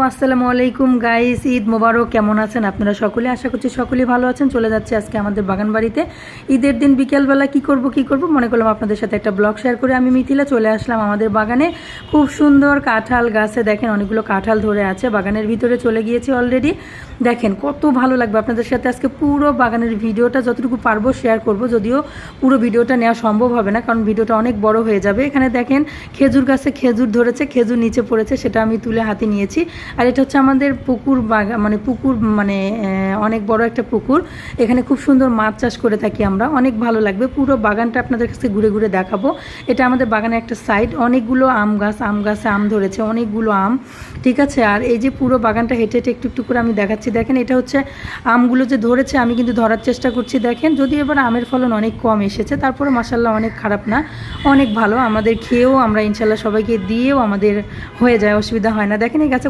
আসসালামু আলাইকুম গাইস, ঈদ মোবারক। কেমন আছেন আপনারা সকলে? আশা করছি সকলেই ভালো আছেন। চলে যাচ্ছে আজকে আমাদের বাগান বাড়িতে। ঈদের দিন বিকেলবেলা কি করব মনে করলাম আপনাদের সাথে একটা ব্লগ শেয়ার করে আমি মিথিলা চলে আসলাম আমাদের বাগানে। খুব সুন্দর কাঁঠাল গাছে দেখেন অনেকগুলো কাঁঠাল ধরে আছে। বাগানের ভিতরে চলে গিয়েছি অলরেডি। দেখেন কত ভালো লাগবে আপনাদের সাথে আজকে পুরো বাগানের ভিডিওটা যতটুকু পারবো শেয়ার করব, যদিও পুরো ভিডিওটা নেওয়া সম্ভব হবে না কারণ ভিডিওটা অনেক বড় হয়ে যাবে। এখানে দেখেন খেজুর গাছে খেজুর ধরেছে, খেজুর নিচে পড়েছে, সেটা আমি তুলে হাতে নিয়েছি। আর এটা হচ্ছে আমাদের পুকুর বাগান, পুকুর অনেক বড় একটা পুকুর। এখানে খুব সুন্দর মাছ চাষ করে থাকি আমরা। অনেক ভালো লাগবে, পুরো বাগানটা আপনাদের কাছে ঘুরে ঘুরে দেখাবো। এটা আমাদের বাগানের একটা সাইড, অনেকগুলো আম গাছে আম ধরেছে, অনেকগুলো আম, ঠিক আছে। আর এই যে পুরো বাগানটা হেঁটে হেঁটে একটু একটু করে আমি দেখাচ্ছি। দেখেন এটা হচ্ছে আমগুলো যে ধরেছে, আমি কিন্তু ধরার চেষ্টা করছি। দেখেন যদি এবার আমের ফলন অনেক কম এসেছে, তারপরে মাশাআল্লাহ অনেক খারাপ না, অনেক ভালো। আমাদের খেয়েও আমরা ইনশাল্লাহ সবাইকে দিয়েও আমাদের হয়ে যায়, অসুবিধা হয় না। দেখেন এই গাছে